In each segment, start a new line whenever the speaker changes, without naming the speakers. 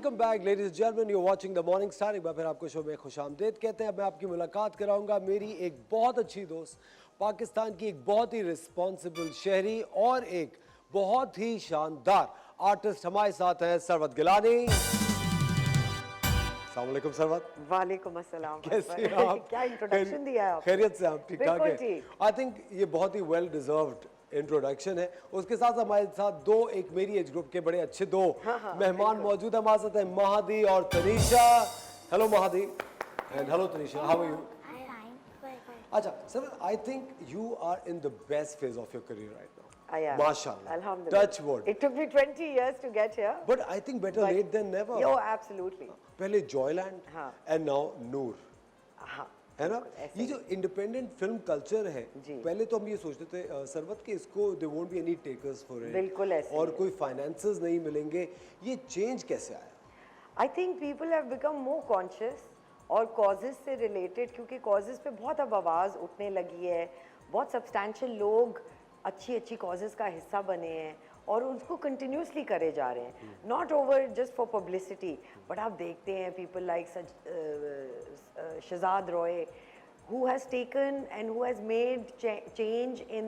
Welcome back ladies and gentleman, you watching the morning star. एक बार फिर आपको show में खुशामदीद कहते हैं। मैं आपकी मुलाकात कराऊंगा मेरी एक बहुत अच्छी दोस्त, पाकिस्तान की एक बहुत ही रिस्पॉन्सिबल शहरी और एक बहुत ही शानदार आर्टिस्ट हमारे साथ हैं सरवत गिलानी। अस्सलाम वालेकुम सरवत।
वालेकुम अस्सलाम।
कैसे हैं आप?
क्या इंट्रोडक्शन दिया है आपने?
खैरियत से आप? ठीक ठाक
बिल्कुल
है।
ठीक।
आई थिंक ये बहुत ही वेल डिजर्व्ड इंट्रोडक्शन है। उसके साथ हमारे साथ दो, एक मेरी एज ग्रुप के बड़े अच्छे दो मेहमान मौजूद है हमारे साथ हैं, महादी और Tanisha. Hello Mahadi and hello Tanisha, how are you? अच्छा sir, I think you are in the best phase of your career right now. माशाल्लाह,
Alhamdulillah.
Touch wood.
It took me 20 years to get here.
But I think better late than never.
Yo, absolutely.
पहले Joyland and now Noor,
हाँ,
है ना। ये जो independent film culture है, पहले तो हम ये सोचते थे सरवत के इसको they won't be any takers for it,
बिल्कुल ऐसे
और कोई फाइनेंसेस नहीं मिलेंगे। ये चेंज कैसे आया?
I think people have become more conscious और causes से related, क्योंकि causes पे बहुत अब आवाज़ उठने लगी है। बहुत substantial लोग अच्छी अच्छी causes का हिस्सा बने हैं और उसको कंटिन्यूसली करे जा रहे हैं, not over just for publicity. But आप देखते हैं people like Shehzad Roy, who has taken and who has made change in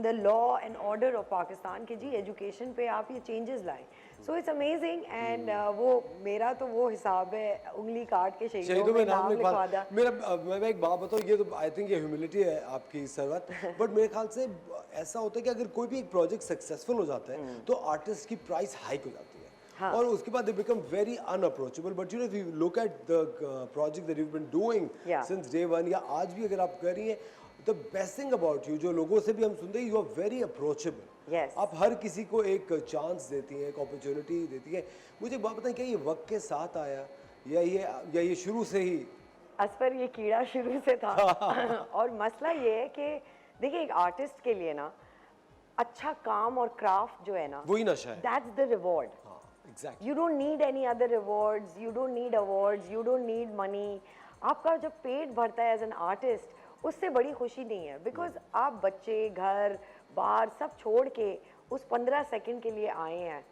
the law and order of Pakistan कि जी एजुकेशन पे आप ये चेंजेस लाएं। सो इट्स अमेजिंग एंड वो मेरा तो वो हिसाब है उंगली काट के शहीदों में नाम लिखवा दिया।
मेरा मैं एक बात बताऊँ, ये तो आई थिंक ये ह्यूमिलिटी है आपकी सरवत, बट मेरे ख्याल से ऐसा होता है कि अगर कोई भी एक प्रोजेक्ट सक्सेसफुल हो जाता है तो आर्टिस्ट की प्राइस हाइक हो जाती है। और उसके बाद they become very unapproachable. But you know, if you look at the project that you have been doing since day one, या आज भी अगर आप कर रही हैं, the best thing about you, जो लोगों से भी हम सुनते हैं, यू आर वेरी अप्रोचेबल। आप हर किसी को एक चांस देती हैं, एक अपॉर्चुनिटी देती हैं। मुझे बात बताएं, क्या ये वक्त के साथ आया या ये शुरू से ही?
असफर, ये कीड़ा शुरू से था। और मसला ये है कि देखिए, एक आर्टिस्ट के लिए ना अच्छा काम और क्राफ्ट जो है ना,
वही नशा है।
That's the reward.
Exactly.
You don't need any other rewards, you don't need awards, you don't need money. आपका जब पेट भरता है एज एन आर्टिस्ट, उससे बड़ी खुशी नहीं है। बिकॉज आप बच्चे, घर बार सब छोड़ के उस 15 सेकंड के लिए आए हैं।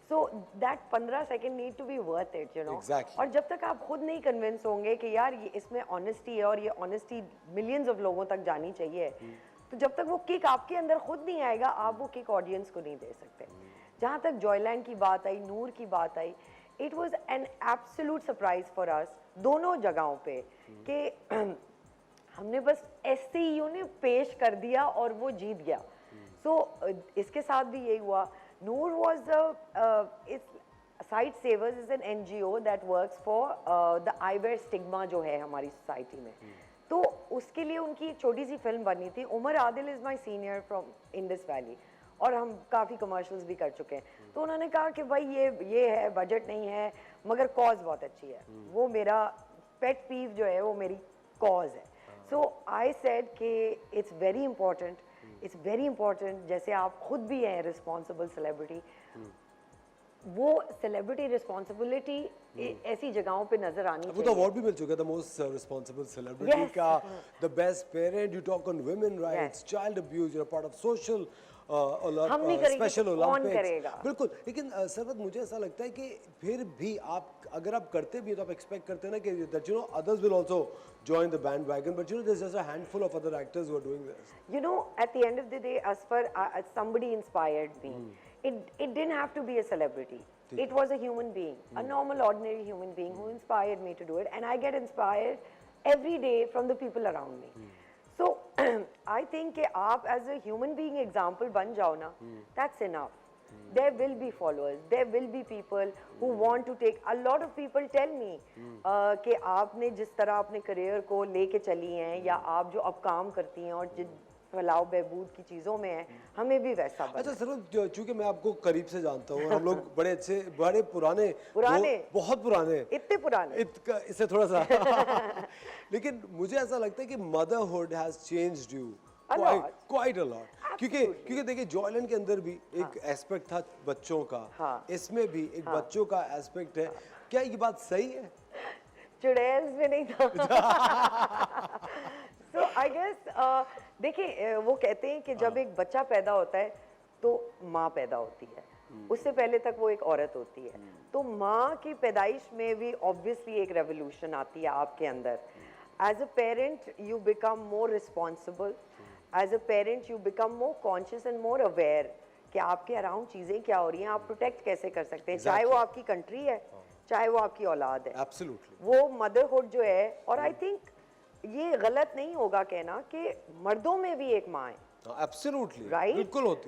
So that 15 second need to be worth it, you know. और जब तक आप खुद नहीं कन्विंस होंगे कि यार ये इसमें ऑनेस्टी है और ये ऑनेस्टी मिलियंस ऑफ लोगों तक जानी चाहिए, तो जब तक वो किक आपके अंदर खुद नहीं आएगा, आप वो किक ऑडियंस को नहीं दे सकते। जहाँ तक जॉयलैंड की बात आई, नूर की बात आई, it was an absolute surprise for us दोनों जगहों पे कि हमने बस ऐसे ही उन्हें पेश कर दिया और वो जीत गया। सो इसके साथ भी यही हुआ। Noor was sight savers is an NGO that works for the eyewear stigma जो है हमारी सोसाइटी में। तो उसके लिए उनकी एक छोटी सी फिल्म बनी थी। Umar Adil is my senior from Indus Valley और हम काफ़ी कमर्शियल्स भी कर चुके हैं। तो उन्होंने कहा कि भाई ये है, बजट नहीं है मगर कॉज बहुत अच्छी है। वो मेरा पेट पीव जो है वो मेरी कॉज है। सो आई सेड कि इट्स वेरी इंपॉर्टेंट, जैसे आप खुद भी हैं रिस्पॉन्सिबल सेलिब्रिटी, वो सेलिब्रिटी रिस्पॉन्सिबिलिटी ऐसी जगहों पे नजर आनी चाहिए।
वो तो अवार्ड भी मिल चुका था मोस्ट रिस्पॉन्सिबल सेलिब्रिटी का, the best parent. You talk on women rights, child abuse, you are part of social special Olympics. बिल्कुल। लेकिन सरवत, मुझे ऐसा लगता है कि फिर भी आप अगर आप करते भी तो आप एक्सपेक्ट करते हैं ना कि that you know others will also join the bandwagon, but you know there is just a handful of other actors who are doing this.
You know, at the end of the day, Asfar, somebody inspired me. It didn't have to be a celebrity. It was a human being, a normal, ordinary human being who inspired me to do it, and I get inspired every day from the people around me. So I think कि आप as a human being example बन जाओ ना, that's enough. There will be followers, there will be people who want to take. A lot of people tell me कि आपने जिस तरह अपने करियर को लेके चली हैं या आप जो अब काम करती हैं और फलाव बहबूद की चीज़ों में है, हमें भी वैसा बना।
अच्छा सर, चूंकि मैं आपको करीब से जानता हूँ, हम लोग बड़े अच्छे, बड़े पुराने बहुत पुराने, इतने पुराने इससे थोड़ा सा लेकिन मुझे ऐसा लगता है कि motherhood has changed you quite a lot. क्योंकि देखिए, जॉयलैंड के अंदर भी एक एस्पेक्ट था बच्चों का, इसमें भी एक बच्चों का एस्पेक्ट है। क्या ये बात सही है?
चुड़ैल्स में नहीं था। So I guess देखिए, वो कहते हैं कि जब एक बच्चा पैदा होता है तो माँ पैदा होती है, उससे पहले तक वो एक औरत होती है। तो माँ की पैदाइश में भी ऑब्वियसली एक रेवोल्यूशन आती है आपके अंदर। As a parent you become more responsible, as a parent you become more conscious and more aware कि आपके अराउंड चीज़ें क्या हो रही हैं, आप प्रोटेक्ट कैसे कर सकते हैं, चाहे वो आपकी कंट्री है, चाहे वो आपकी औलाद है।
एब्सोल्युटली।
वो मदरहुड जो है, और आई थिंक ये गलत नहीं होगा कहना कि मर्दों में भी एक माँ है,
एब्सोल्युटली
राइट?
बिल्कुल होती है।